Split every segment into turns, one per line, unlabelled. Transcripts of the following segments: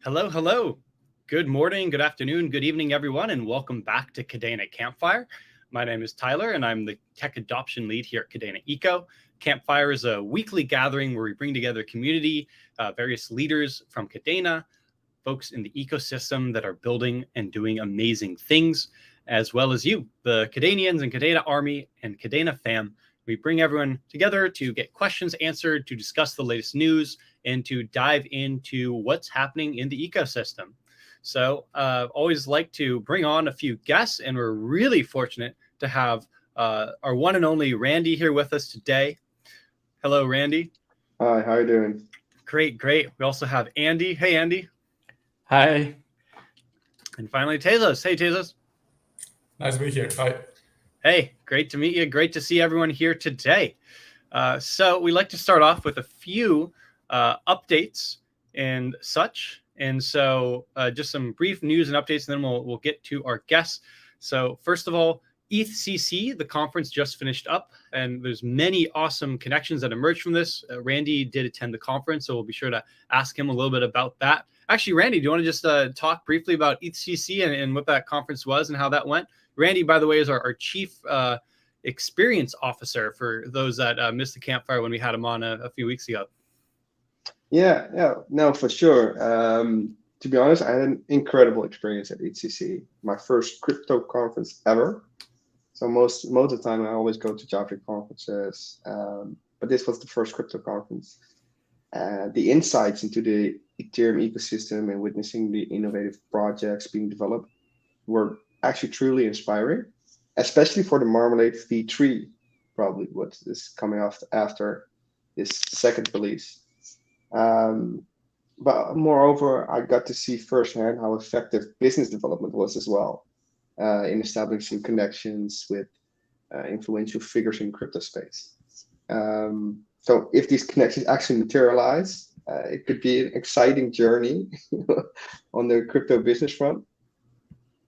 Hello, hello. Good morning, good afternoon, good evening, everyone, and welcome back to Kadena Campfire. My name is Tyler, and I'm the tech adoption lead here at Kadena Eco. Campfire is a weekly gathering where we bring together community, various leaders from Kadena, folks in the ecosystem that are building and doing amazing things, as well as you, the Kadenians and Kadena Army and Kadena fam. We bring everyone together to get questions answered, to discuss the latest news, and to dive into what's happening in the ecosystem. So always like to bring on a few guests, and we're really fortunate to have our one and only Randy here with us today. Hello, Randy.
Hi, how are you doing?
Great, great. We also have Andy. Hey, Andy.
Hi.
And finally, Tasos. Hey, Tasos.
Nice to be here. Hi.
Hey, great to meet you. Great to see everyone here today. So we like to start off with a few updates and such. And so just some brief news and updates, and then we'll get to our guests. So first of all, ETHCC, the conference just finished up, and there's many awesome connections that emerged from this. Randy did attend the conference, so we'll be sure to ask him a little bit about that. Actually, Randy, do you want to just talk briefly about ETHCC and what that conference was and how that went? Randy, by the way, is our chief experience officer for those that missed the campfire when we had him on a few weeks ago.
Yeah, no, for sure. To be honest, I had an incredible experience at ETHCC, my first crypto conference ever. So most of the time, I always go to JavaScript conferences, but this was the first crypto conference. The insights into the Ethereum ecosystem and witnessing the innovative projects being developed were actually truly inspiring, especially for the Marmalade v3, probably what is coming after this second release. But moreover, I got to see firsthand how effective business development was as well in establishing connections with influential figures in crypto space. So if these connections actually materialize, it could be an exciting journey on the crypto business front.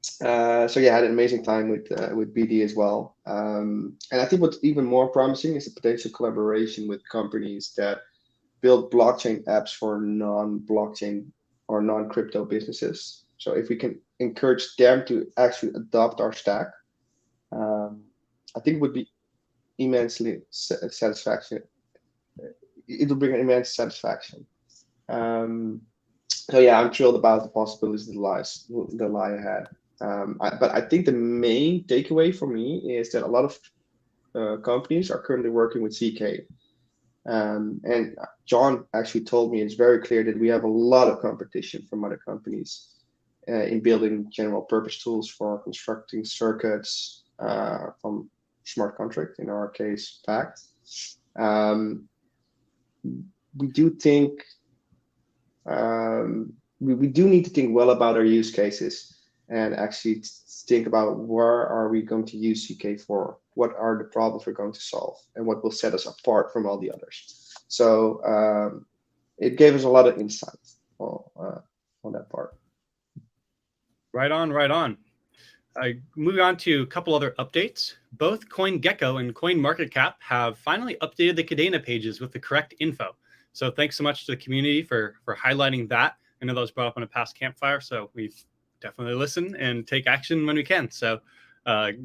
So yeah, I had an amazing time with BD as well. And I think what's even more promising is the potential collaboration with companies that build blockchain apps for non-blockchain or non-crypto businesses. So if we can encourage them to actually adopt our stack, I think it would be immensely satisfaction. It will bring an immense satisfaction. So yeah, I'm thrilled about the possibilities that lie ahead. But I think the main takeaway for me is that a lot of companies are currently working with CK. And John actually told me it's very clear that we have a lot of competition from other companies in building general purpose tools for constructing circuits from smart contract, in our case, Pact. We do think we do need to think well about our use cases and actually think about where are we going to use CK for, what are the problems we're going to solve, and what will set us apart from all the others. So it gave us a lot of insight on that part.
Right on, right on. Moving on to a couple other updates. Both CoinGecko and CoinMarketcap have finally updated the Kadena pages with the correct info. So thanks so much to the community for highlighting that. I know that was brought up on a past campfire, so we've definitely listen and take action when we can. So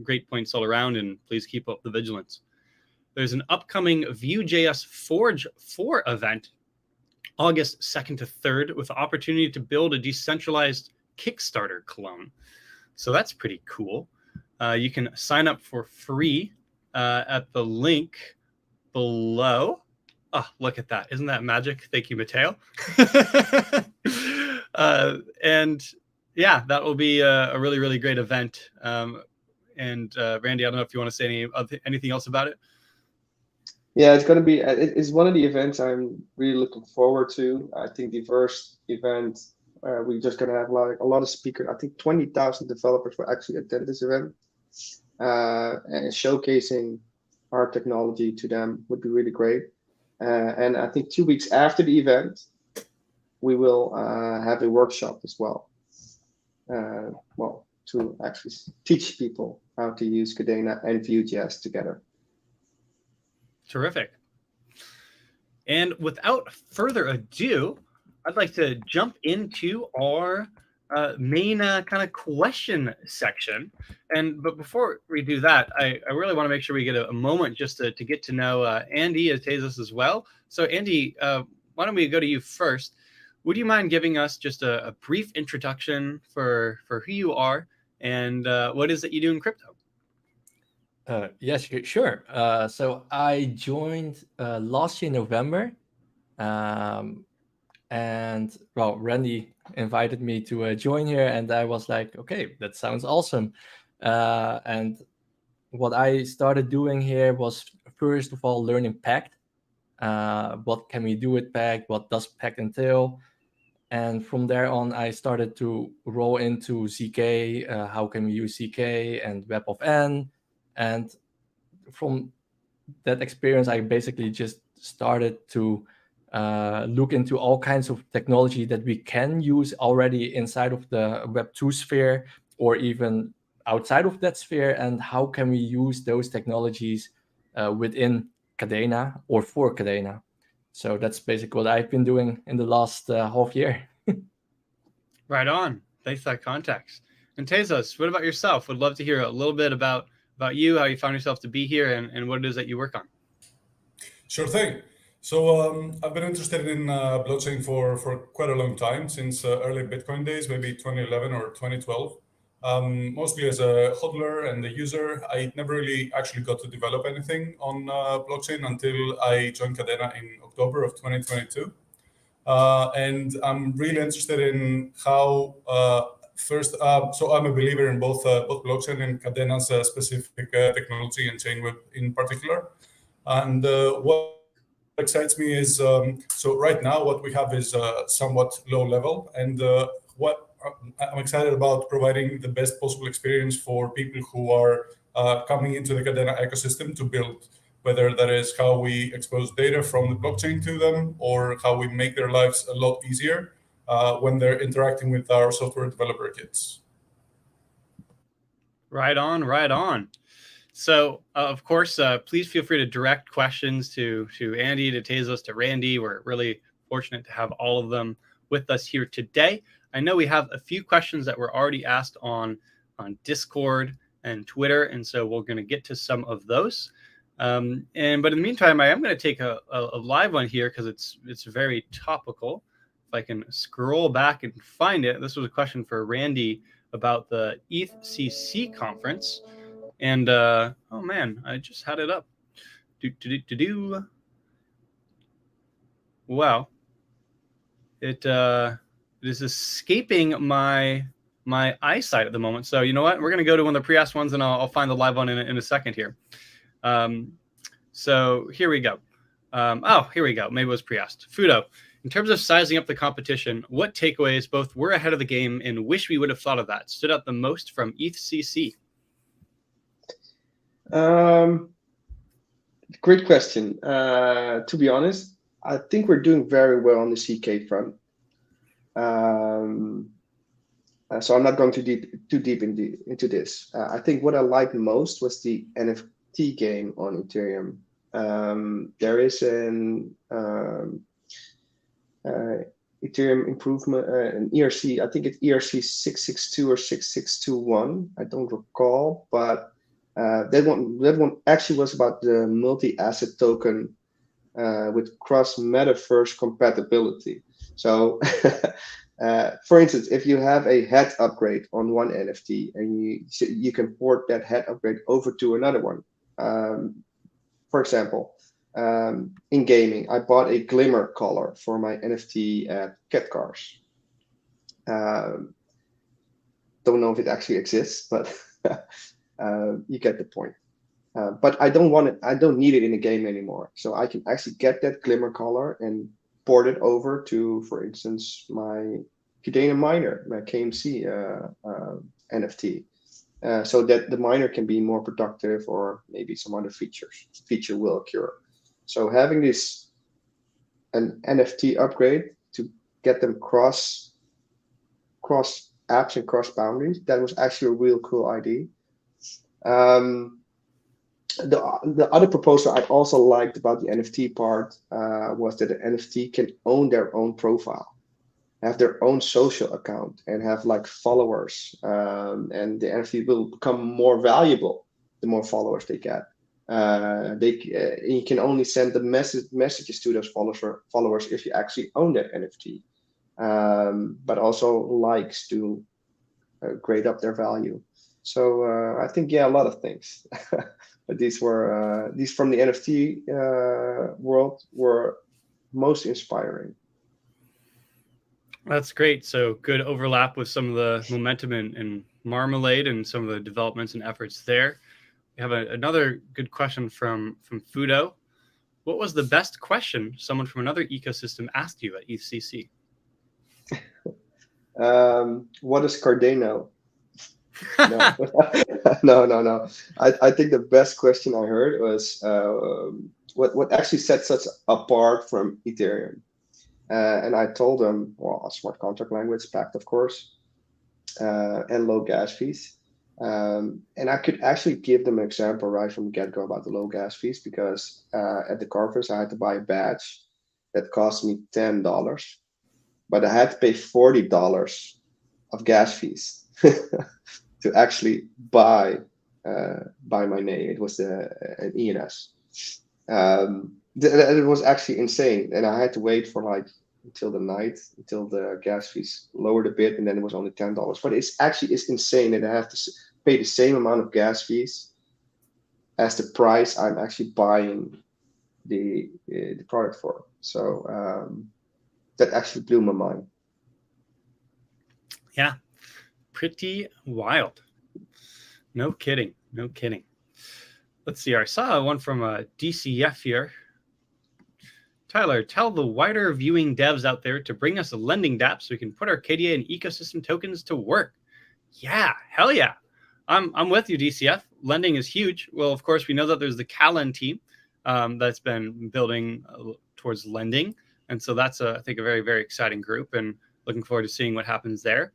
great points all around, and please keep up the vigilance. There's an upcoming Vue.js Forge 4 event, August 2nd to 3rd, with the opportunity to build a decentralized Kickstarter clone. So that's pretty cool. You can sign up for free at the link below. Oh, look at that. Isn't that magic? Thank you, Mateo. And yeah, that will be a really, really great event. And Randy, I don't know if you want to say anything else about it.
Yeah, it's going to be, it's one of the events I'm really looking forward to. I think the first event, we're just going to have like a lot of speakers. I think 20,000 developers will actually attend this event. And showcasing our technology to them would be really great. And I think 2 weeks after the event, we will have a workshop as well. To actually teach people how to use Kadena and Vue.js together.
Terrific. And without further ado, I'd like to jump into our main kind of question section. But before we do that, I really want to make sure we get a moment just to get to know Andy as Tasos as well. So Andy, why don't we go to you first? Would you mind giving us just a brief introduction for who you are and what is it you do in crypto?
Yes, sure. So I joined last year November, and well, Randy invited me to join here, and I was like, okay, that sounds awesome. And what I started doing here was first of all learning Pact. What can we do with Pact? What does Pact entail? And from there on, I started to roll into ZK. How can we use ZK and Web of N? And from that experience, I basically just started to look into all kinds of technology that we can use already inside of the Web2 sphere or even outside of that sphere, and how can we use those technologies within Kadena or for Kadena. So that's basically what I've been doing in the last half year.
Right on. Thanks for that context. And Tasos, what about yourself? Would love to hear a little bit about you, how you found yourself to be here, and what it is that you work on.
Sure thing. So I've been interested in blockchain for quite a long time, since early Bitcoin days, maybe 2011 or 2012. Mostly as a hodler and a user. I never really actually got to develop anything on blockchain until I joined Kadena in October of 2022. And I'm really interested in how so I'm a believer in both blockchain and Kadena's specific technology and Chainweb in particular. And what excites me is, so right now what we have is somewhat low level, and what I'm excited about providing the best possible experience for people who are coming into the Kadena ecosystem to build, whether that is how we expose data from the blockchain to them or how we make their lives a lot easier when they're interacting with our software developer kits.
Right on, right on. So, of course, please feel free to direct questions to Andy, to Tasos, to Randy. We're really fortunate to have all of them with us here today. I know we have a few questions that were already asked on Discord and Twitter, and so we're going to get to some of those. But in the meantime, I am going to take a live one here because it's very topical. If I can scroll back and find it, this was a question for Randy about the ETHCC conference. And oh man, I just had it up. Wow, it is escaping my eyesight at the moment. So you know what? We're gonna go to one of the pre-asked ones, and I'll find the live one in a second here. So here we go. Oh, here we go. Maybe it was pre-asked. Fudo, in terms of sizing up the competition, what takeaways both were ahead of the game and wish we would have thought of that stood out the most from ETHCC?
Great question. To be honest, I think we're doing very well on the CK front. So I'm not going too deep into this. I think what I liked most was the NFT game on Ethereum. There is an Ethereum improvement, an ERC. I think it's ERC 662 or 6621. I don't recall, but that one actually was about the multi-asset token with cross-metaverse compatibility. So, for instance, if you have a head upgrade on one NFT and you can port that head upgrade over to another one. For example, in gaming, I bought a Glimmer color for my NFT at Cat Cars. Don't know if it actually exists, but you get the point. But I don't want it. I don't need it in a game anymore. So I can actually get that Glimmer color and port it over to, for instance, my Kadena miner, my KMC NFT, so that the miner can be more productive, or maybe some other feature will occur. So having an NFT upgrade to get them cross apps and cross boundaries, that was actually a real cool idea. The other proposal I also liked about the NFT part was that the NFT can own their own profile. have their own social account and have like followers, and the NFT will become more valuable the more followers they get. You can only send the messages to those followers if you actually own that NFT. But also likes to grade up their value. So I think, yeah, a lot of things. But these from the NFT world were most inspiring.
That's great. So good overlap with some of the momentum in Marmalade and some of the developments and efforts there. We have another good question from Fudo. What was the best question someone from another ecosystem asked you at ETHCC?
What is Kadena? No. I think the best question I heard was what actually sets us apart from Ethereum. And I told them, well, a smart contract language, packed, of course, and low gas fees. And I could actually give them an example right from the get-go about the low gas fees, because at the conference I had to buy a badge that cost me $10, but I had to pay $40 of gas fees to actually buy my name. It was an ENS. It was actually insane, and I had to wait for like until the night until the gas fees lowered a bit, and then it was only $10. But it's insane that I have to pay the same amount of gas fees as the price I'm actually buying the product for. So that actually blew my mind.
Yeah, pretty wild. No kidding. Let's see. I saw one from DCF here. Tyler, tell the wider viewing devs out there to bring us a lending dApp so we can put our KDA and ecosystem tokens to work. Yeah, hell yeah. I'm with you, DCF. Lending is huge. Well, of course, we know that there's the Kalen team that's been building towards lending. And so that's, I think, a very, very exciting group, and looking forward to seeing what happens there.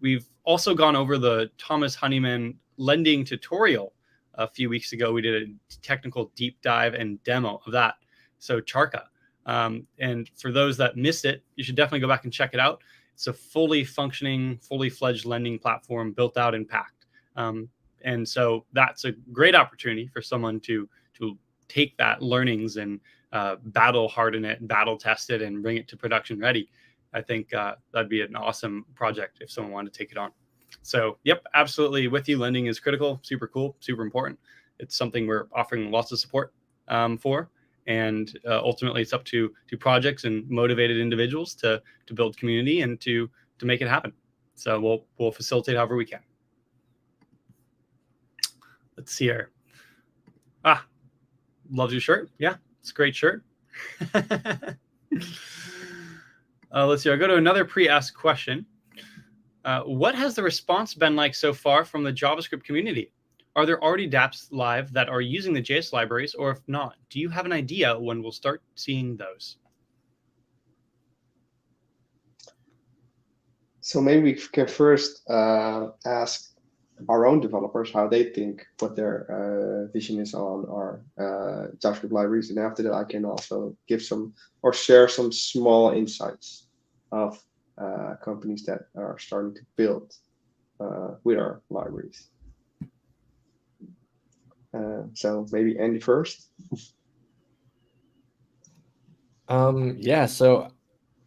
We've also gone over the Thomas Honeyman lending tutorial a few weeks ago. We did a technical deep dive and demo of that. So Charka. And for those that missed it, you should definitely go back and check it out. It's a fully functioning, fully fledged lending platform built out and packed. And so that's a great opportunity for someone to take that learnings and battle harden it, battle test it, and bring it to production ready. I think that'd be an awesome project if someone wanted to take it on. So, yep, absolutely with you. Lending is critical, super cool, super important. It's something we're offering lots of support for. And ultimately, it's up to projects and motivated individuals to build community and to make it happen. So we'll facilitate however we can. Let's see here. Loves your shirt. Yeah, it's a great shirt. Let's see. I'll go to another pre-asked question. What has the response been like so far from the JavaScript community? Are there already dApps live that are using the JS libraries, or if not, do you have an idea when we'll start seeing those?
So maybe we can first ask our own developers how they think, what their vision is on our JavaScript libraries, and after that I can also give some or share some small insights of companies that are starting to build with our libraries. So maybe Andy first.
Yeah, so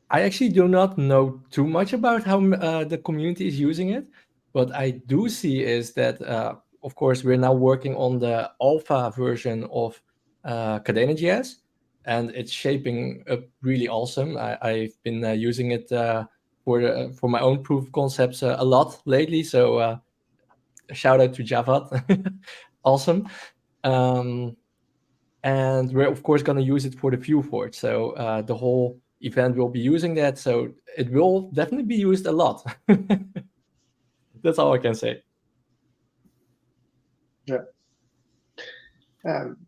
I actually do not know too much about how the community is using it. What I do see is that, of course, we're now working on the alpha version of KadenaJS, and it's shaping up really awesome. I've been using it for my own proof of concepts a lot lately, so shout out to Javad. Awesome. And we're, of course, going to use it for the Vue fork. So the whole event will be using that. So it will definitely be used a lot. That's all I can say.
Yeah.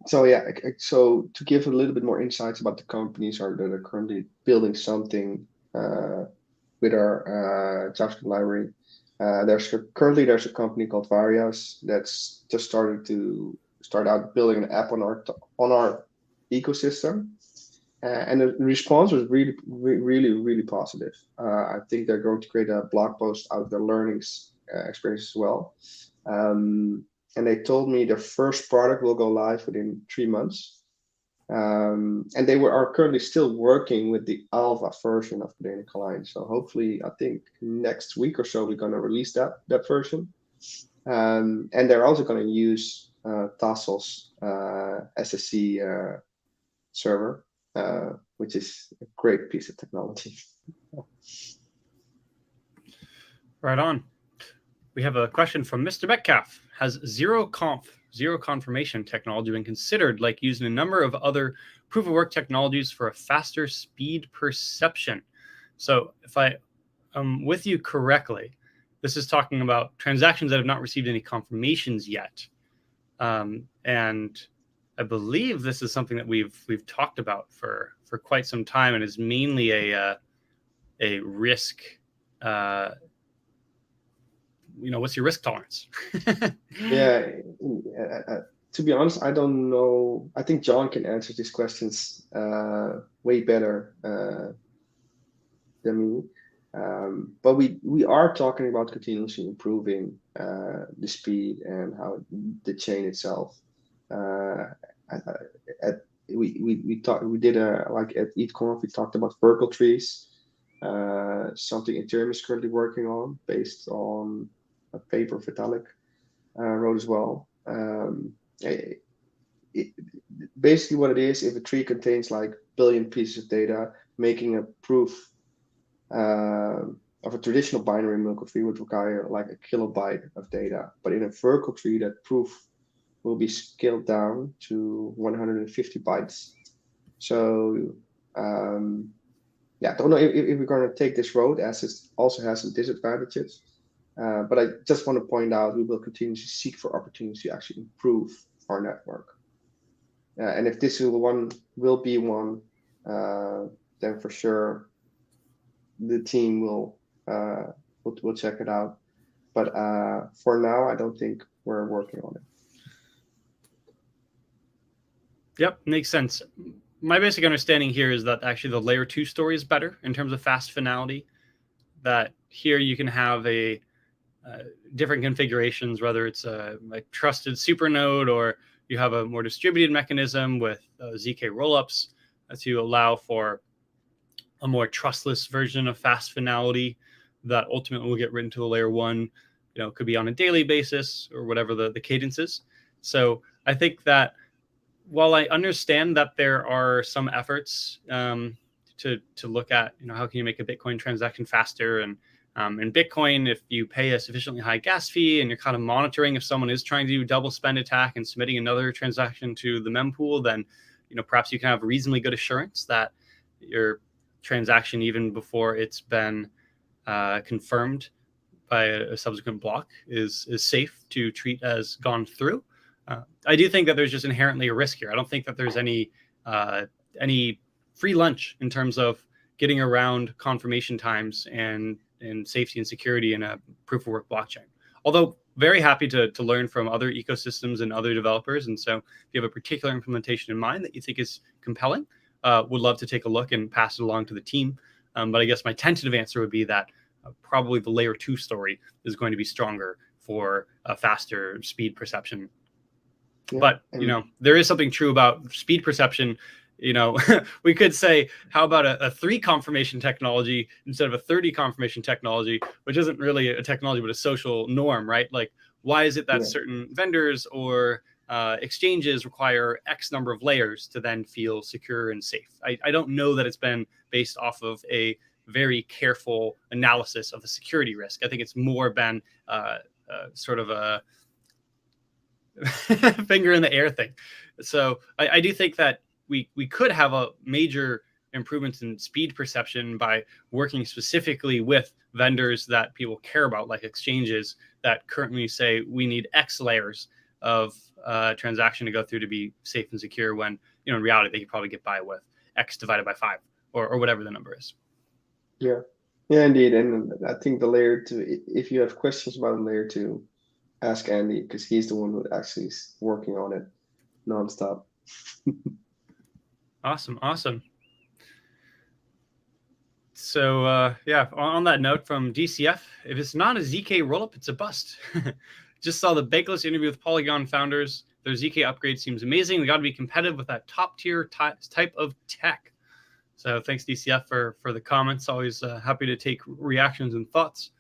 So to give a little bit more insights about the companies that are currently building something with our JavaScript library. There's a company called Varios that's just start out building an app on our ecosystem, And the response was really positive. I think they're going to create a blog post out of their learnings experience as well. And they told me the first product will go live within 3 months. And they are currently still working with the alpha version of Kadena Client. So hopefully, I think next week or so, we're going to release that version. And they're also going to use Tasos SSC server, which is a great piece of technology.
Right on. We have a question from Mr. Metcalf. Has zero confirmation technology been considered, like using a number of other proof of work technologies for a faster speed perception? So if I am with you correctly, this is talking about transactions that have not received any confirmations yet. And I believe this is something that we've talked about for quite some time, and is mainly a risk. What's your risk tolerance?
Yeah, to be honest, I don't know. I think John can answer these questions way better than me. But we are talking about continuously improving the speed and how the chain itself. We did like at ETHConf, we talked about Verkle trees, something Ethereum is currently working on based on a paper Vitalik wrote as well. Basically what it is, if a tree contains like billion pieces of data, making a proof of a traditional binary Merkle tree would require like a kilobyte of data. But in a Verkle tree, that proof will be scaled down to 150 bytes. So yeah, I don't know if we're going to take this road, as it also has some disadvantages. But I just want to point out, we will continue to seek for opportunities to actually improve our network. And if this will be one, then for sure the team will check it out. But for now, I don't think we're working on it.
Yep, makes sense. My basic understanding here is that actually the layer 2 story is better in terms of fast finality. That here you can have a different configurations, whether it's a trusted supernode or you have a more distributed mechanism with ZK rollups to allow for a more trustless version of fast finality that ultimately will get written to a layer 1. It could be on a daily basis or whatever the cadence is. So I think that while I understand that there are some efforts to look at, how can you make a Bitcoin transaction faster, and in Bitcoin, if you pay a sufficiently high gas fee and you're kind of monitoring if someone is trying to do double spend attack and submitting another transaction to the mempool, then perhaps you can have reasonably good assurance that your transaction, even before it's been confirmed by a subsequent block, is safe to treat as gone through. I do think that there's just inherently a risk here. I don't think that there's any free lunch in terms of getting around confirmation times and safety and security in a proof of work blockchain. Although very happy to learn from other ecosystems and other developers. And so if you have a particular implementation in mind that you think is compelling, would love to take a look and pass it along to the team. But I guess my tentative answer would be that probably the layer 2 story is going to be stronger for a faster speed perception. Yeah, but, there is something true about speed perception. We could say, how about a 3 confirmation technology instead of a 30 confirmation technology, which isn't really a technology, but a social norm, right? Like, why is it that certain vendors or exchanges require X number of layers to then feel secure and safe? I don't know that it's been based off of a very careful analysis of the security risk. I think it's more been sort of a finger in the air thing. So I do think that we could have a major improvements in speed perception by working specifically with vendors that people care about, like exchanges that currently say we need X layers of transaction to go through to be safe and secure, when in reality they could probably get by with X divided by 5 or whatever the number is.
Yeah, indeed. And I think the layer 2, if you have questions about layer 2, ask Andy, because he's the one who actually is working on it nonstop.
Awesome. So yeah, on that note from DCF, if it's not a ZK rollup, it's a bust. Just saw the Bakeless interview with Polygon founders. Their ZK upgrade seems amazing. We got to be competitive with that top tier type of tech. So thanks DCF for the comments. Always happy to take reactions and thoughts.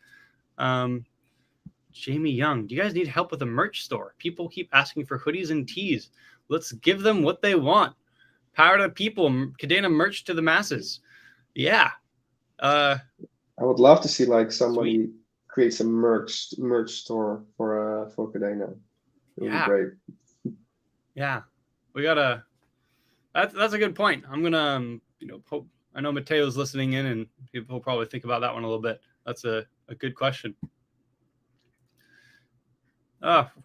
Jamie Young, do you guys need help with a merch store? People keep asking for hoodies and tees. Let's give them what they want. Power to people. Kadena merch to the masses. Yeah.
I would love to see like somebody create some merch store for Kadena. It would be great.
Yeah, we gotta. That's a good point. I'm gonna, I know Mateo's listening in, and people will probably think about that one a little bit. That's a good question.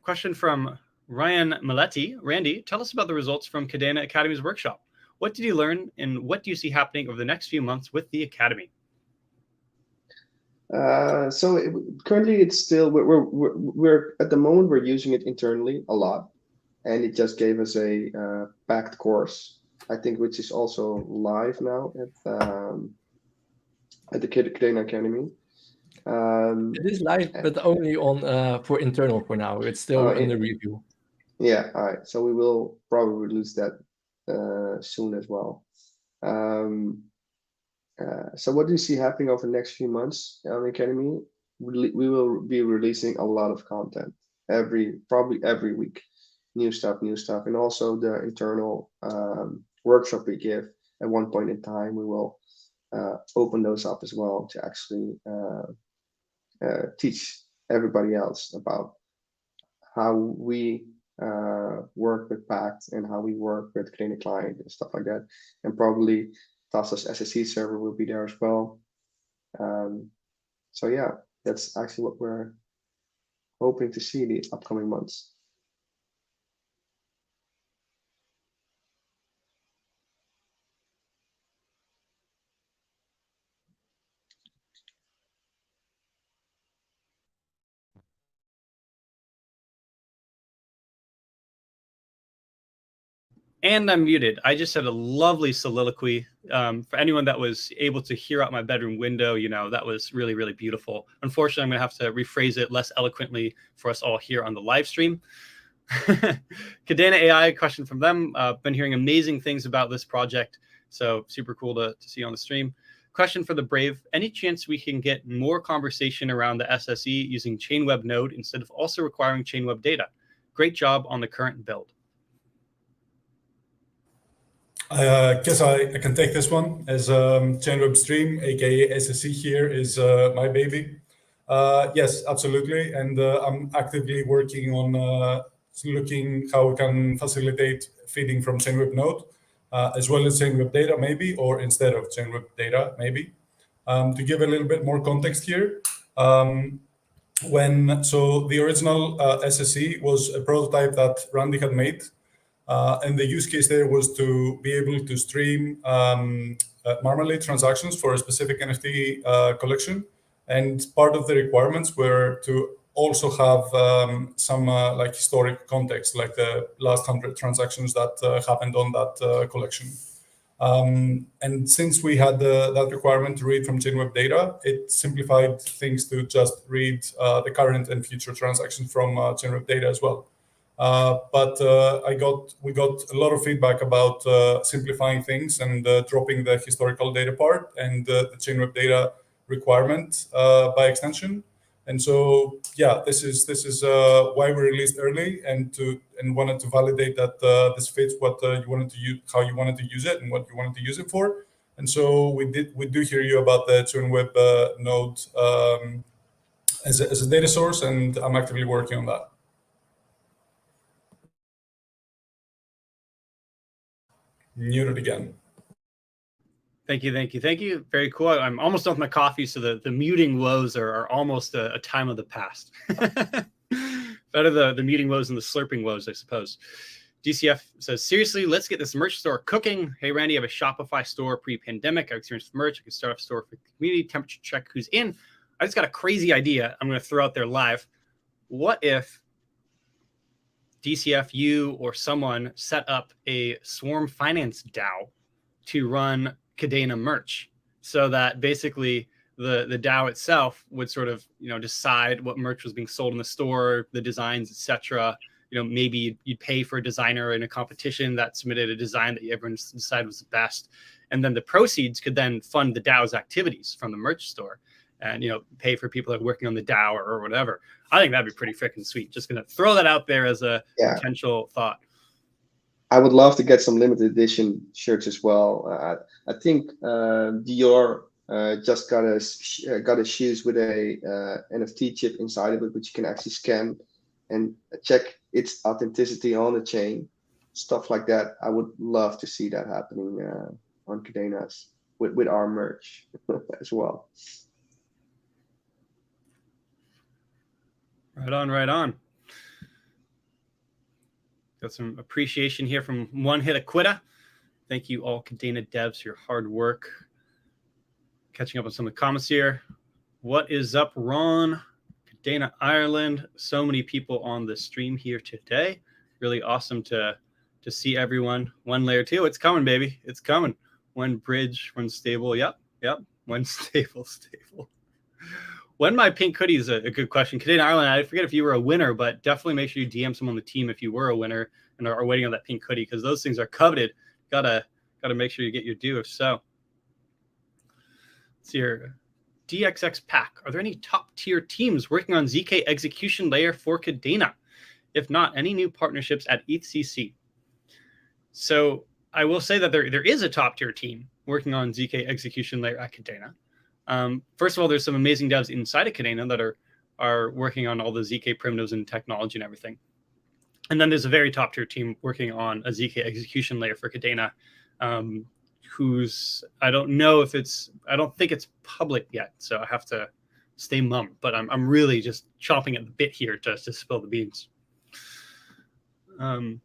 Question from Ryan Maletti. Randy, tell us about the results from Kadena Academy's workshop. What did you learn, and what do you see happening over the next few months with the Academy?
Currently it's still, we're at the moment, we're using it internally a lot. And it just gave us a packed course, I think, which is also live now at the Kadena Academy.
It is live, but only on for internal for now. It's still in the review.
Yeah, all right. So we will probably release that soon as well. So what do you see happening over the next few months on the Academy? We will be releasing a lot of content probably every week. New stuff, and also the internal workshop we give at one point in time, we will open those up as well to actually teach everybody else about how we work with Pact and how we work with Kadena Client and stuff like that. And probably Tasos SSC server will be there as well. So yeah, that's actually what we're hoping to see in the upcoming months.
And I'm muted. I just had a lovely soliloquy. For anyone that was able to hear out my bedroom window, that was really, really beautiful. Unfortunately, I'm going to have to rephrase it less eloquently for us all here on the live stream. Kadena AI, question from them. Been hearing amazing things about this project, so super cool to see on the stream. Question for the Brave. Any chance we can get more conversation around the SSE using Chainweb node instead of also requiring Chainweb data? Great job on the current build.
I guess I can take this one, as Chainweb-stream, aka SSE here, is my baby. Yes, absolutely, and I'm actively working on looking how we can facilitate feeding from Chainweb node, as well as Chainweb data maybe, or instead of Chainweb data maybe. To give a little bit more context here, so the original SSE was a prototype that Randy had made. And the use case there was to be able to stream Marmalade transactions for a specific NFT collection. And part of the requirements were to also have some like historic context, like the last 100 transactions that happened on that collection. And since we had that requirement to read from Chainweb data, it simplified things to just read the current and future transactions from Chainweb data as well. But we got a lot of feedback about simplifying things and dropping the historical data part and the Chainweb data requirement by extension. And so, yeah, this is why we released early and wanted to validate that this fits what you wanted to use, how you wanted to use it, and what you wanted to use it for. And so we do hear you about the Chainweb node as a data source, and I'm actively working on that. Muted again.
Thank you. Very cool. I'm almost done with my coffee, so the muting woes are almost a time of the past. Better the muting woes and the slurping woes, I suppose. DCF says, seriously, let's get this merch store cooking. Hey, Randy, I have a Shopify store pre-pandemic. I experienced merch. I can start a store for the community, temperature check who's in. I just got a crazy idea I'm going to throw out there live. What if DCF, you or someone set up a Swarm Finance DAO to run Kadena merch? so that basically the DAO itself would sort of, decide what merch was being sold in the store, the designs, etc. Maybe you'd pay for a designer in a competition that submitted a design that everyone decided was the best. And then the proceeds could then fund the DAO's activities from the merch store and, pay for people that are working on the DAO or whatever. I think that'd be pretty freaking sweet. Just going to throw that out there as a potential thought.
I would love to get some limited edition shirts as well. I think Dior just got a shoes with a NFT chip inside of it, which you can actually scan and check its authenticity on the chain. Stuff like that. I would love to see that happening on Kadena's with our merch as well.
Right on, right on. Got some appreciation here from One Hit a Quitta. Thank you all Kadena devs for your hard work. Catching up on some of the comments here. What is up, Ron? Kadena Ireland. So many people on the stream here today. Really awesome to see everyone. One layer two. It's coming, baby. It's coming. When bridge, when stable. Yep. When stable. When my pink hoodie is a good question. Kadena Ireland, I forget if you were a winner, but definitely make sure you DM someone on the team if you were a winner and are waiting on that pink hoodie, because those things are coveted. Gotta make sure you get your due if so. Let's see here. DXX Pack. Are there any top tier teams working on ZK execution layer for Kadena? If not, any new partnerships at ETHCC? So I will say that there is a top tier team working on ZK execution layer at Kadena. First of all, there's some amazing devs inside of Kadena that are working on all the ZK primitives and technology and everything. And then there's a very top tier team working on a ZK execution layer for Kadena, who's, I don't think it's public yet, so I have to stay mum, but I'm really just chomping at the bit here to spill the beans. Are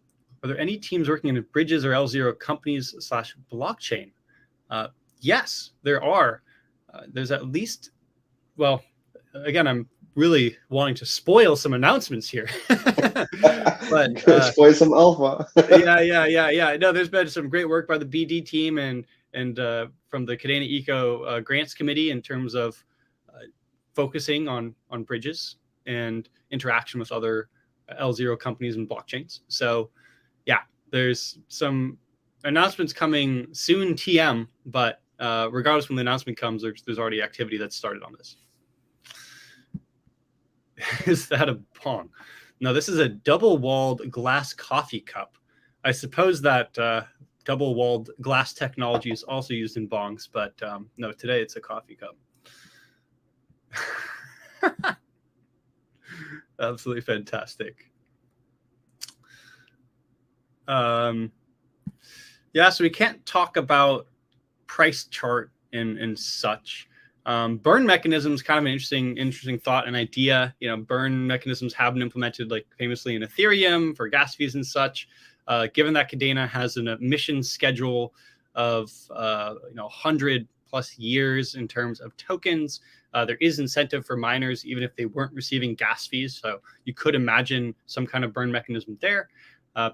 there any teams working in bridges or L0 companies / blockchain? Yes, there are. There's at least, well, again, I'm really wanting to spoil some announcements here. But
spoil some alpha.
yeah. No, there's been some great work by the BD team and from the Kadena Eco Grants Committee in terms of focusing on bridges and interaction with other L0 companies and blockchains. So yeah, there's some announcements coming soon, TM, but regardless when the announcement comes, there's already activity that's started on this. Is that a pong? No, this is a double-walled glass coffee cup. I suppose that double-walled glass technology is also used in bongs, but no, today it's a coffee cup. Absolutely fantastic. Yeah, so we can't talk about price chart and such. Burn mechanisms, kind of an interesting thought and idea. Burn mechanisms have been implemented, like famously in Ethereum for gas fees and such. Given that Kadena has an emission schedule of 100+ years in terms of tokens, there is incentive for miners even if they weren't receiving gas fees. So you could imagine some kind of burn mechanism there.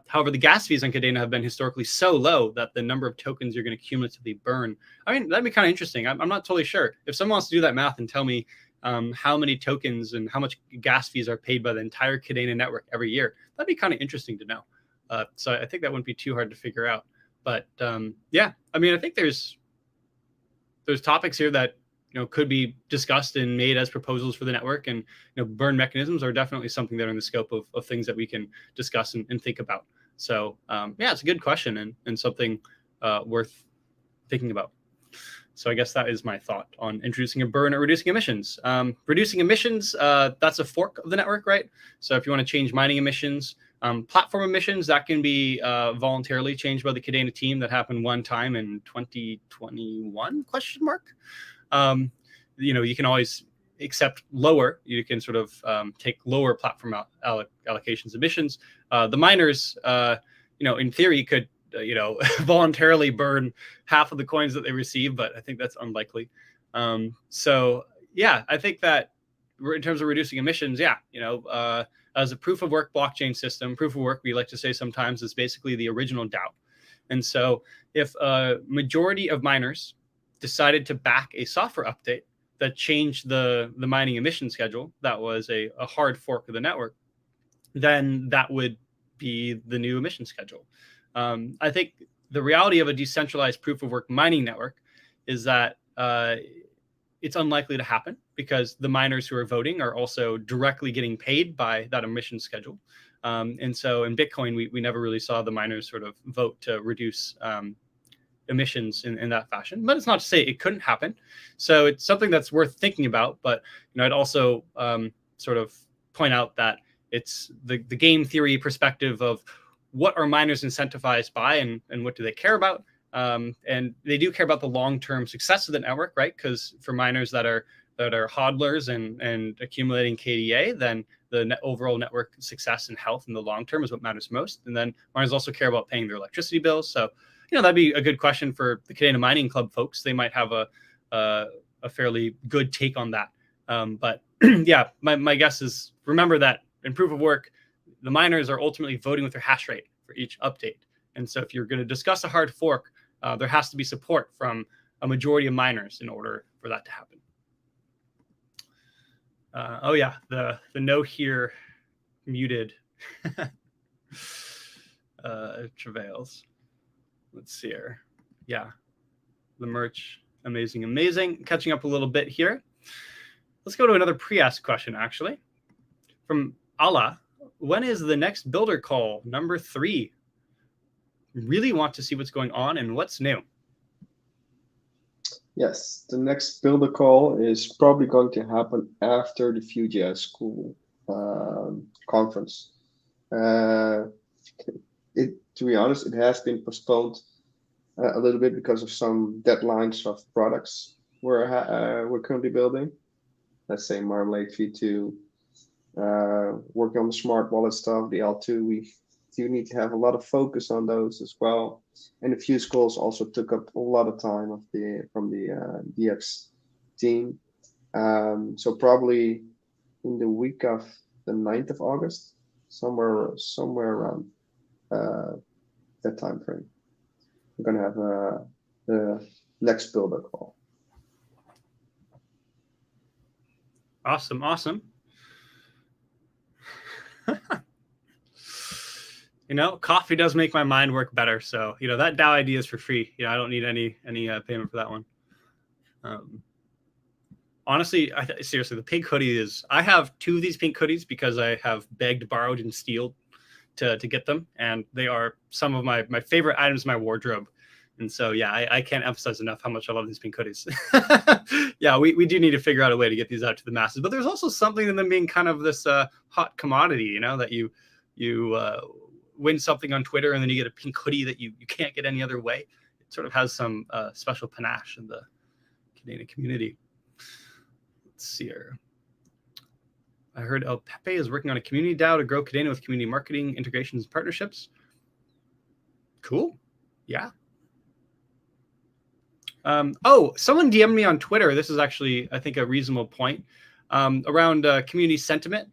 However, the gas fees on Kadena have been historically so low that the number of tokens you're going to cumulatively burn, I mean, that'd be kind of interesting. I'm not totally sure. If someone wants to do that math and tell me how many tokens and how much gas fees are paid by the entire Kadena network every year, that'd be kind of interesting to know. So I think that wouldn't be too hard to figure out. But yeah, I mean, I think there's topics here that could be discussed and made as proposals for the network, and burn mechanisms are definitely something that are in the scope of things that we can discuss and think about. So yeah, it's a good question and something worth thinking about. So I guess that is my thought on introducing a burn or reducing emissions. Reducing emissions, that's a fork of the network, right? So if you want to change mining emissions, platform emissions, that can be voluntarily changed by the Kadena team. That happened one time in 2021, ? You can always accept lower. You can sort of take lower platform allocations emissions. The miners, in theory, could voluntarily burn half of the coins that they receive, but I think that's unlikely. So yeah, I think that in terms of reducing emissions, yeah, as a proof of work blockchain system, proof of work, we like to say sometimes, is basically the original DAO. And so if a majority of miners decided to back a software update that changed the mining emission schedule, that was a hard fork of the network, then that would be the new emission schedule. I think the reality of a decentralized proof of work mining network is that it's unlikely to happen because the miners who are voting are also directly getting paid by that emission schedule. And so in Bitcoin, we never really saw the miners sort of vote to reduce emissions in that fashion. But it's not to say it couldn't happen. So it's something that's worth thinking about. But I'd also sort of point out that it's the game theory perspective of what are miners incentivized by and what do they care about. And they do care about the long-term success of the network, right? Because for miners that are hodlers and accumulating KDA, then the overall network success and health in the long term is what matters most. And then miners also care about paying their electricity bills. So, that'd be a good question for the Kadena Mining Club folks. They might have a fairly good take on that. But yeah, my guess is, remember that in proof of work, the miners are ultimately voting with their hash rate for each update. And so if you're going to discuss a hard fork, there has to be support from a majority of miners in order for that to happen. Oh yeah, the note here muted travails. Let's see here. Yeah, the merch, amazing. Catching up a little bit here. Let's go to another pre-asked question, actually, from Allah. When is the next builder call, number 3? Really want to see what's going on and what's new.
Yes, the next builder call is probably going to happen after the Vue.js School conference. To be honest, it has been postponed a little bit because of some deadlines of products we're currently building. Let's say Marmalade V2, working on the smart wallet stuff, the L2. We do need to have a lot of focus on those as well. And the Vue calls also took up a lot of time from the DX team. So probably in the week of the 9th of August, somewhere around that time frame, we're gonna have the next builder call.
Awesome. Coffee does make my mind work better. So, that DAO idea is for free. I don't need any payment for that one. Honestly, seriously, the pink hoodie is, I have 2 of these pink hoodies because I have begged, borrowed, and stealed to get them. And they are some of my favorite items in my wardrobe. And so, yeah, I can't emphasize enough how much I love these pink hoodies. Yeah, we do need to figure out a way to get these out to the masses. But there's also something in them being kind of this hot commodity, that you win something on Twitter and then you get a pink hoodie that you can't get any other way. It sort of has some special panache in the Kadena community. Let's see here. I heard El Pepe is working on a community DAO to grow Kadena with community marketing, integrations, and partnerships. Cool. Yeah. Someone DM'd me on Twitter. This is actually, I think, a reasonable point around community sentiment.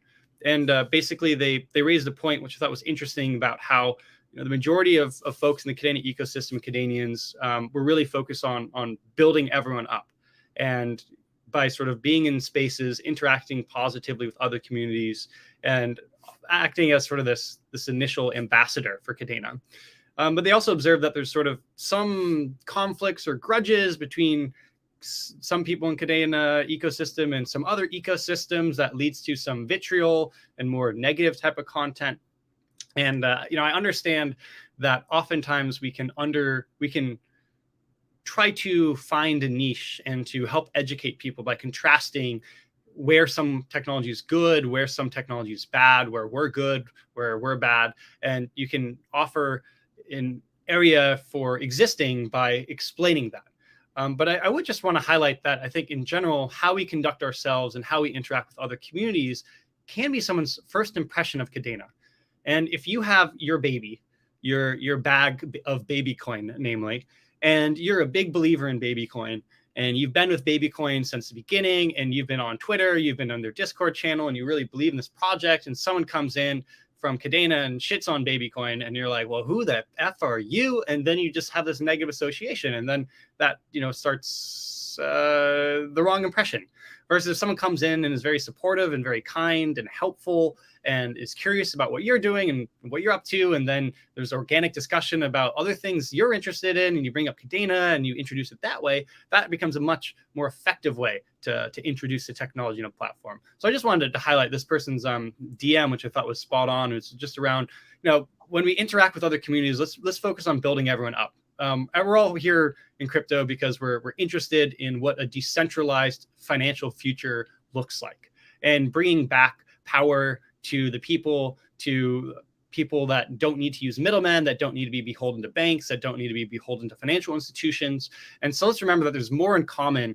And basically, they raised a point which I thought was interesting about how the majority of folks in the Kadena ecosystem, Kadenians, were really focused on building everyone up. And by sort of being in spaces, interacting positively with other communities, and acting as sort of this initial ambassador for Kadena. But they also observed that there's sort of some conflicts or grudges between some people in Kadena ecosystem and some other ecosystems that leads to some vitriol and more negative type of content. And I understand that oftentimes we can try to find a niche and to help educate people by contrasting where some technology is good, where some technology is bad, where we're good, where we're bad. And you can offer an area for existing by explaining that. But I would just want to highlight that I think in general, how we conduct ourselves and how we interact with other communities can be someone's first impression of Kadena. And if you have your baby, your bag of baby coin, namely, and you're a big believer in baby coin, and you've been with baby coin since the beginning, and you've been on Twitter, you've been on their Discord channel, and you really believe in this project, and someone comes in from Kadena and shits on Babycoin, and you're like, well, who the F are you? And then you just have this negative association, and then that, starts the wrong impression. Versus if someone comes in and is very supportive and very kind and helpful and is curious about what you're doing and what you're up to, and then there's organic discussion about other things you're interested in, and you bring up Kadena and you introduce it that way, that becomes a much more effective way to introduce the technology in a platform. So I just wanted to highlight this person's DM, which I thought was spot on. It's just around, when we interact with other communities, let's focus on building everyone up. And we're all here in crypto because we're interested in what a decentralized financial future looks like, and bringing back power to the people, to people that don't need to use middlemen, that don't need to be beholden to banks, that don't need to be beholden to financial institutions. And so let's remember that there's more in common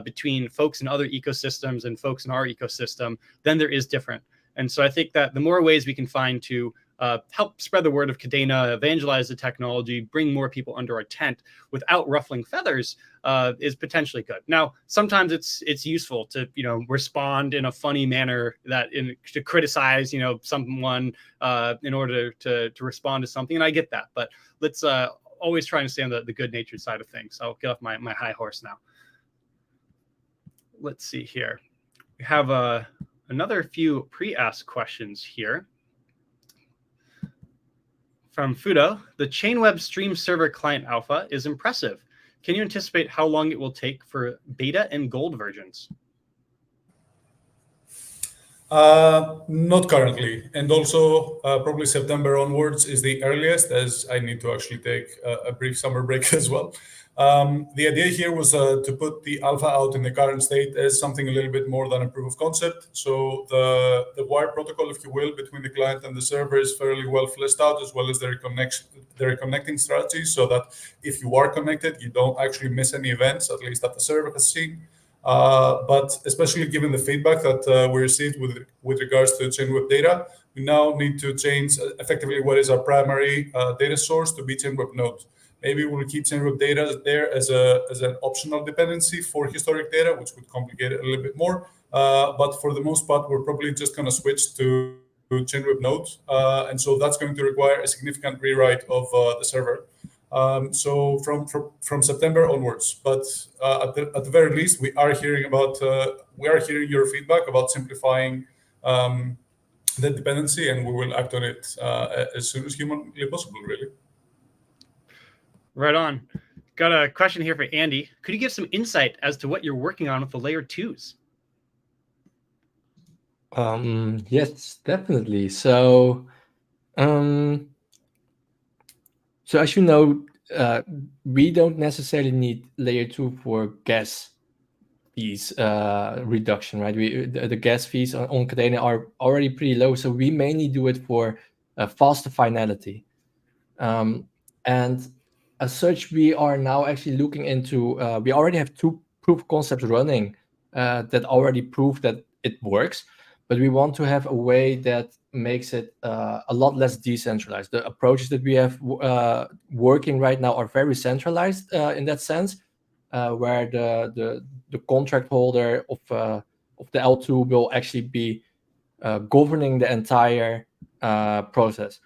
between folks in other ecosystems and folks in our ecosystem than there is different. And so I think that the more ways we can find to help spread the word of Kadena, evangelize the technology, bring more people under our tent without ruffling feathers is potentially good. Now, sometimes it's useful to respond in a funny manner to criticize someone in order to respond to something, and I get that. But let's always try and stay on the good-natured side of things. So I'll get off my high horse now. Let's see here. We have another few pre-asked questions here. From Fudo, the Chainweb-stream Server client alpha is impressive. Can you anticipate how long it will take for beta and gold versions?
Not currently. And also probably September onwards is the earliest, as I need to actually take a brief summer break as well. The idea here was to put the alpha out in the current state as something a little bit more than a proof of concept. So the wire protocol, if you will, between the client and the server is fairly well fleshed out, as well as their connecting strategies, so that if you are connected, you don't actually miss any events, at least that the server has seen. But especially given the feedback that we received with regards to Chainweb data, we now need to change effectively what is our primary data source to be Chainweb node. Maybe we'll keep Chainweb data there as an optional dependency for historic data, which would complicate it a little bit more. But for the most part, we're probably just going to switch to Chainweb node. And so that's going to require a significant rewrite of the server. So from September onwards, but at the very least, we are hearing your feedback about simplifying the dependency, and we will act on it as soon as humanly possible, really.
Right on. Got a question here for Andy. Could you give some insight as to what you're working on with the layer 2s?
Yes, definitely. So as you know, we don't necessarily need layer 2 for gas fees reduction, right? The gas fees on Kadena are already pretty low, so we mainly do it for faster finality. And as such, we are now actually looking into, we already have 2 proof concepts running that already prove that it works, but we want to have a way that makes it a lot less decentralized. The approaches that we have working right now are very centralized in that sense, where the contract holder of the L2 will actually be governing the entire process,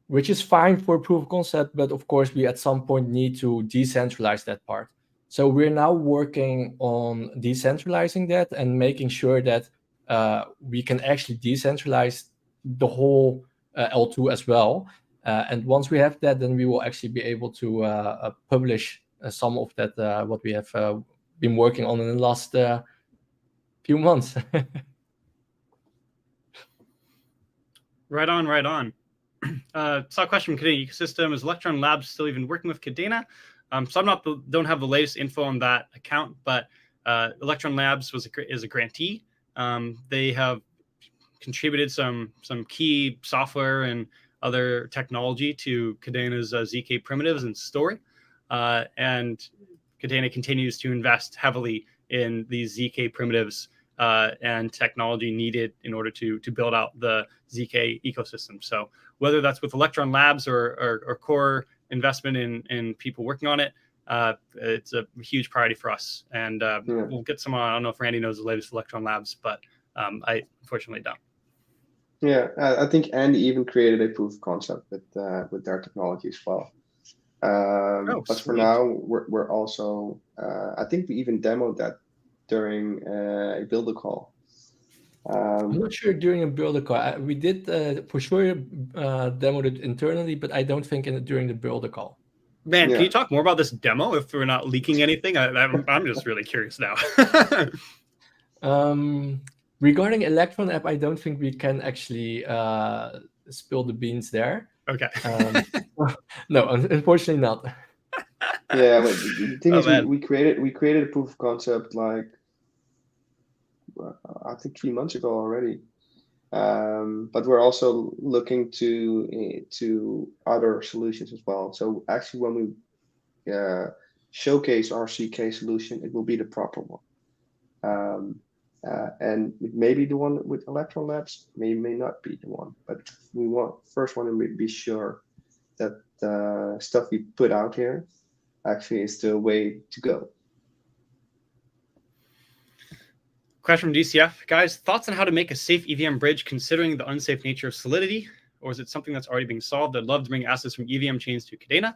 which is fine for proof of concept, but of course we at some point need to decentralize that part. So we're now working on decentralizing that and making sure that we can actually decentralize the whole L2 as well. And once we have that, then we will actually be able to publish some of that, what we have been working on in the last few months.
Right on, right on. Saw a question from Kadena Ecosystem. Is Electron Labs still even working with Kadena? So don't have the latest info on that account, but Electron Labs is a grantee. They have contributed some key software and other technology to Kadena's ZK primitives and story. And Kadena continues to invest heavily in these ZK primitives and technology needed in order to build out the ZK ecosystem. So whether that's with Electron Labs or core investment in people working on it, it's a huge priority for us. And we'll get some, I don't know if Randy knows the latest Electron Labs, but I unfortunately don't.
Yeah, I think Andy even created a proof of concept with their technology as well. But for
sweet.
now, we're also I think we even demoed that during a builder call.
I'm not sure during a builder call. We did for sure demoed it internally, but I don't think during the builder call.
Man,
Yeah.
can you talk more about this demo if we're not leaking anything? I'm just really curious now.
Regarding Electron app, I don't think we can actually spill the beans there.
Okay.
No, unfortunately not.
Yeah, but the thing is,
man.
we created a proof of concept like I think 3 months ago already. But we're also looking to other solutions as well. So actually, when we showcase our CK solution, it will be the proper one. And maybe the one with Electron Labs may not be the one, but we first want to be sure that the stuff we put out here actually is the way to go.
Question from DCF. Guys, thoughts on how to make a safe EVM bridge considering the unsafe nature of Solidity? Or is it something that's already being solved? I'd love to bring assets from EVM chains to Kadena.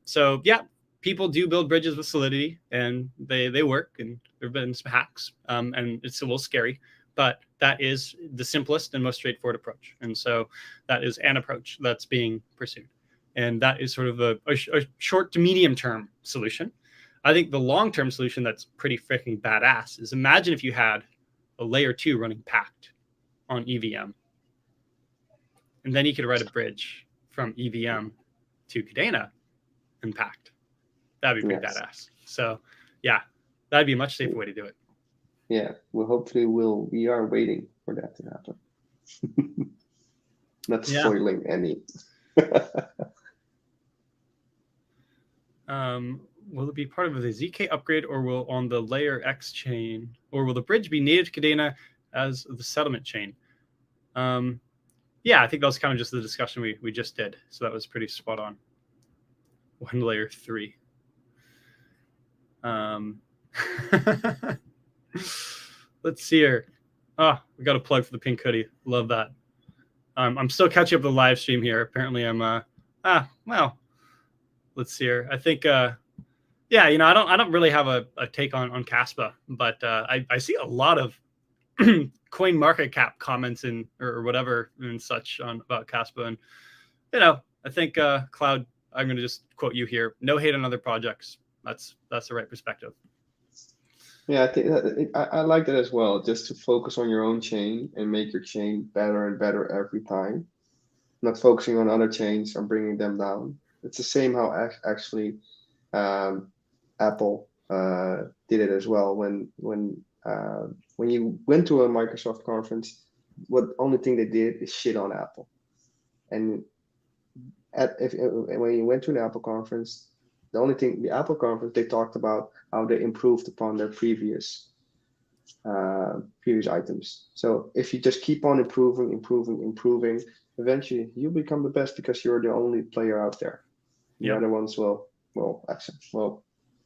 So yeah, people do build bridges with Solidity and they work, and there have been some hacks, and it's a little scary, but that is the simplest and most straightforward approach. And so that is an approach that's being pursued. And that is sort of a short to medium term solution. I think the long-term solution that's pretty freaking badass is imagine if you had a layer 2 running Pact on EVM. And then you could write a bridge from EVM to Kadena and Pact. That'd be pretty badass. So yeah, that'd be a much safer way to do it.
Yeah, well, hopefully we are waiting for that to happen. Not spoiling any.
Will it be part of the ZK upgrade, or will on the layer X chain, or will the bridge be native to Kadena as the settlement chain? Yeah, I think that was kind of just the discussion we just did. So that was pretty spot on. One layer 3. Let's see here. We got a plug for the pink hoodie. Love that. I'm still catching up the live stream here. Apparently I'm well, let's see here. I think yeah, I don't really have a take on Caspa, but I see a lot of CoinMarketCap comments or whatever and such about Caspa, and I think Cloud, I'm going to just quote you here: no hate on other projects. That's the right perspective.
Yeah, I think I like that as well. Just to focus on your own chain and make your chain better and better every time, not focusing on other chains or bringing them down. It's the same how actually Apple did it as well. When you went to a Microsoft conference, what only thing they did is shit on Apple. And when you went to an Apple conference, the Apple conference, they talked about how they improved upon their previous items. So if you just keep on improving, eventually you become the best because you're the only player out there. The other ones will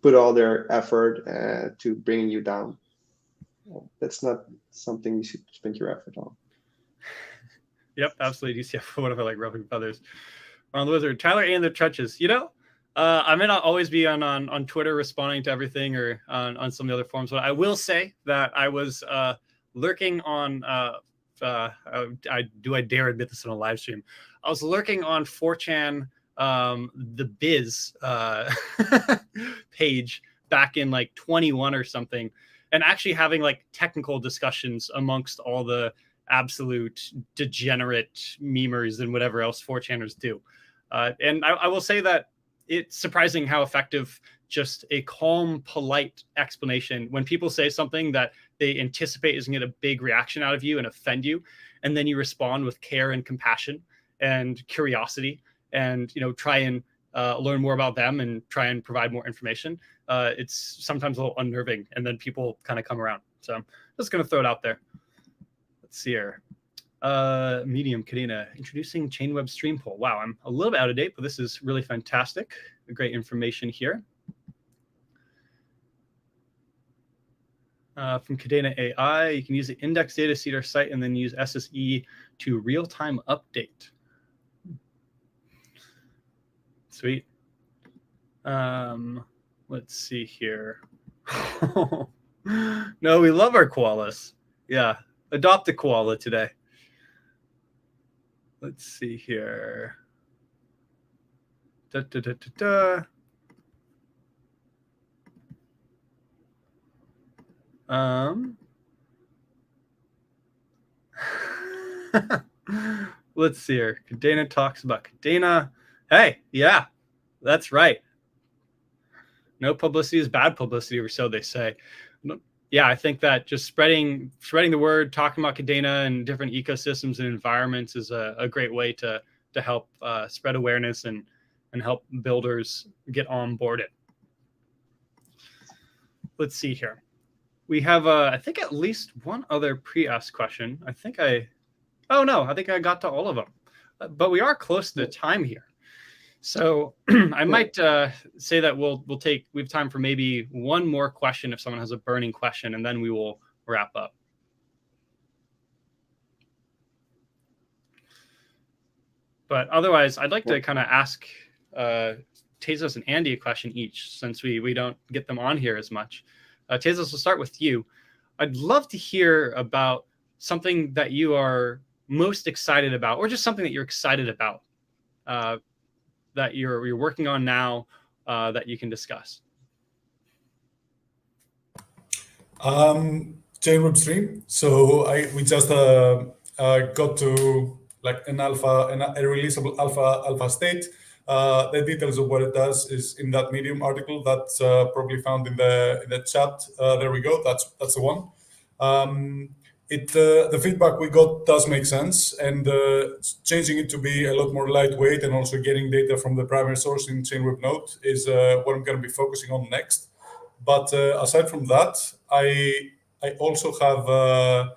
put all their effort to bringing you down. Well, that's not something you should spend your effort on.
Yep, absolutely. DCF, whatever, like rubbing feathers. On the wizard, Tyler A in the trenches. I may not always be on Twitter responding to everything or on some of the other forums, but I will say that I was lurking on. Do I dare admit this in a live stream? I was lurking on 4chan, the Biz page back in like 21 or something, and actually having like technical discussions amongst all the absolute degenerate memers and whatever else 4chaners do. And I will say that it's surprising how effective just a calm, polite explanation when people say something that they anticipate is going to get a big reaction out of you and offend you, and then you respond with care and compassion and curiosity and try and learn more about them and try and provide more information. It's sometimes a little unnerving, and then people kind of come around. So I'm just going to throw it out there. Let's see here. Medium Kadena introducing Chainweb-stream poll. Wow, I'm a little bit out of date, but this is really fantastic. Great information here. From Kadena AI, you can use the index data seeder site and then use SSE to real-time update. Sweet. Let's see here. No, we love our koalas. Yeah, adopt a koala today. Let's see here. Da, da, da, da, da. Let's see here. Kadena talks about Kadena. Hey, yeah, that's right. No publicity is bad publicity, or so they say. Yeah, I think that just spreading the word, talking about Kadena and different ecosystems and environments is a great way to help spread awareness and help builders get onboarded. Let's see here. We have, I think, at least one other pre-asked question. I think I got to all of them. But we are close to the time here. So I might say that we have time for maybe one more question if someone has a burning question, and then we will wrap up. But otherwise, I'd like to kind of ask Tasos and Andy a question each, since we don't get them on here as much. Tasos, we'll start with you. I'd love to hear about something that you are most excited about, or just something that you're excited about that you're working on now that you can discuss.
Chainweb-stream. So we just got to like a releasable alpha state. The details of what it does is in that Medium article that's probably found in the chat. There we go. That's the one. The feedback we got does make sense, and changing it to be a lot more lightweight and also getting data from the primary source in Chainweb Node is what I'm going to be focusing on next. But aside from that, I also have a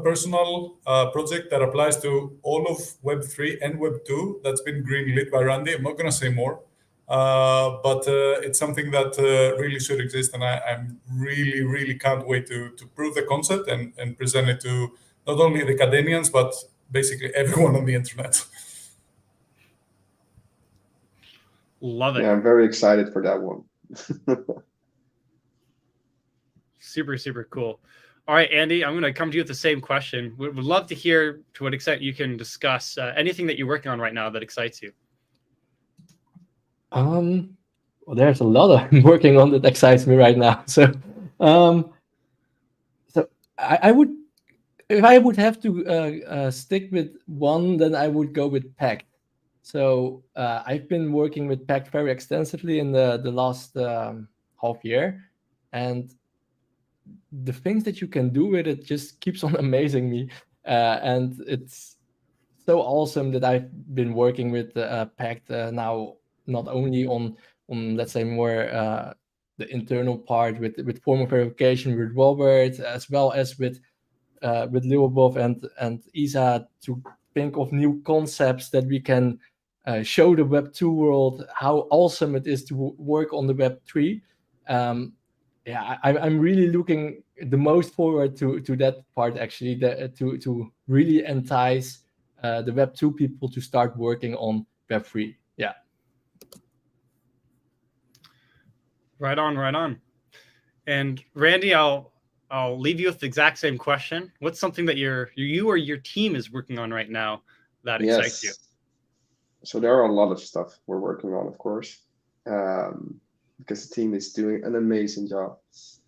personal project that applies to all of Web3 and Web2 that's been greenlit by Randy. I'm not going to say more. But it's something that really should exist, and I'm really can't wait to prove the concept and present it to not only the Kadenians, but basically everyone on the internet.
Love it.
Yeah, I'm very excited for that one.
Super cool. All right, Andy, I'm going to come to you with the same question. Would love to hear to what extent you can discuss anything that you're working on right now that excites you.
Well, there's a lot I'm working on that excites me right now. So, I would, if I would have to stick with one, then I would go with Pact. So I've been working with Pact very extensively in the last half year, and the things that you can do with it just keeps on amazing me, and it's so awesome that I've been working with Pact now, not only on let's say more the internal part with formal verification with Robert, as well as with Lyubov and Isa, to think of new concepts that we can show the Web2 world how awesome it is to work on the Web3. Yeah, I'm really looking the most forward to that part, actually, to really entice the Web2 people to start working on Web3. Yeah.
Right on. And Randy, I'll leave you with the exact same question. What's something that you or your team is working on right now that excites you?
So there are a lot of stuff we're working on, of course, because the team is doing an amazing job.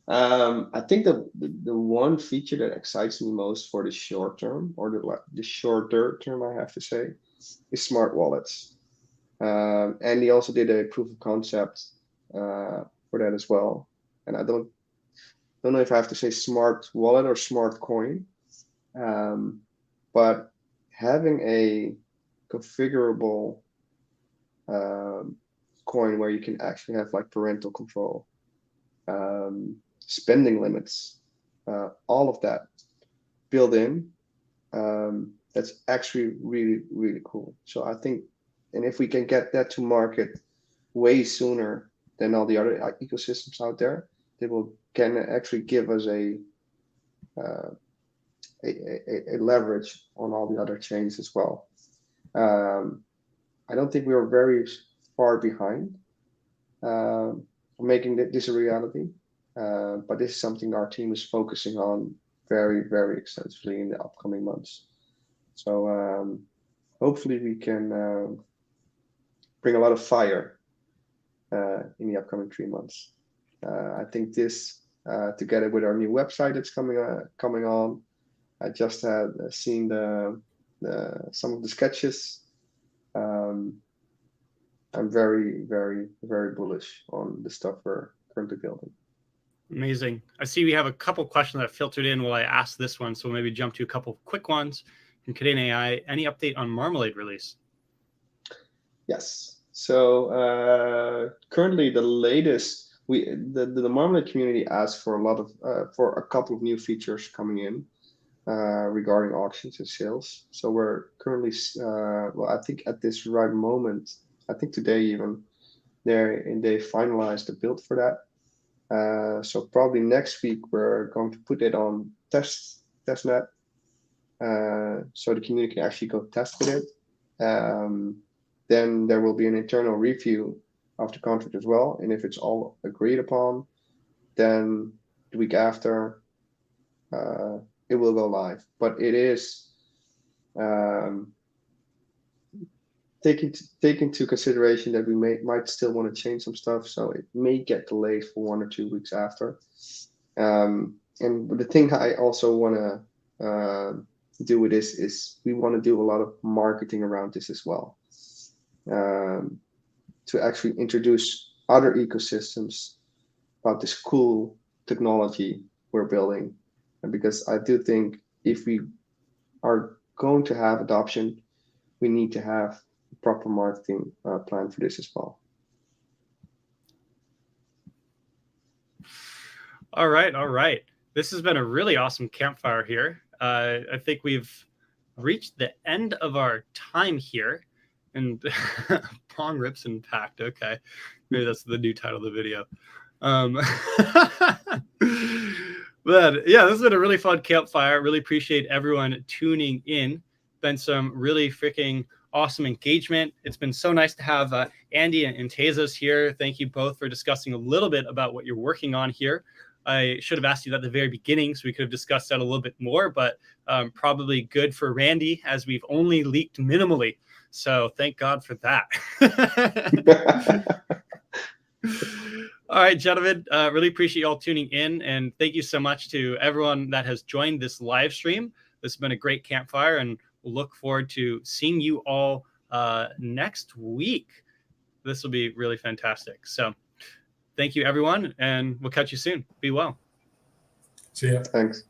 I think the one feature that excites me most for the short term, or the shorter term, I have to say, is smart wallets. And he also did a proof of concept for that as well. And I don't know if I have to say smart wallet or smart coin, but having a configurable coin where you can actually have like parental control, spending limits, all of that built in, that's actually really cool. So I think, and if we can get that to market way sooner than all the other ecosystems out there, can actually give us a leverage on all the other chains as well. I don't think we are very far behind making this a reality, but this is something our team is focusing on very, very extensively in the upcoming months. So hopefully we can bring a lot of fire in the upcoming 3 months. I think this, together with our new website that's coming on, I just had seen some of the sketches. I'm very, very, very bullish on the stuff we're currently building.
Amazing. I see we have a couple questions that filtered in while I asked this one, so we'll maybe jump to a couple quick ones from Kadena AI. Any update on Marmalade release?
Yes. So currently the latest, the Marmalade community asked for for a couple of new features coming in regarding auctions and sales. So we're currently, well, I think at this right moment, I think today even, they finalized the build for that. So probably next week we're going to put it on testnet, so the community can actually go test with it. Then there will be an internal review of the contract as well, and if it's all agreed upon, then the week after it will go live. But it is take into consideration that we might still want to change some stuff, so it may get delayed for 1 or 2 weeks after. And the thing I also want to do with this is we want to do a lot of marketing around this as well, to actually introduce other ecosystems about this cool technology we're building. And because I do think if we are going to have adoption, we need to have a proper marketing plan for this as well.
All right, all right. This has been a really awesome campfire here. I think we've reached the end of our time here. And Pong Rips and Pact. Okay, maybe that's the new title of the video. But yeah, this has been a really fun campfire. Really appreciate everyone tuning in. Been some really freaking awesome engagement. It's been so nice to have Andy and Tasos here. Thank you both for discussing a little bit about what you're working on here. I should have asked you that at the very beginning, so we could have discussed that a little bit more, but probably good for Randy, as we've only leaked minimally. So thank God for that. All right, gentlemen, really appreciate you all tuning in. And thank you so much to everyone that has joined this live stream. This has been a great campfire, and we'll look forward to seeing you all next week. This will be really fantastic. So thank you, everyone, and we'll catch you soon. Be well.
See ya.
Thanks.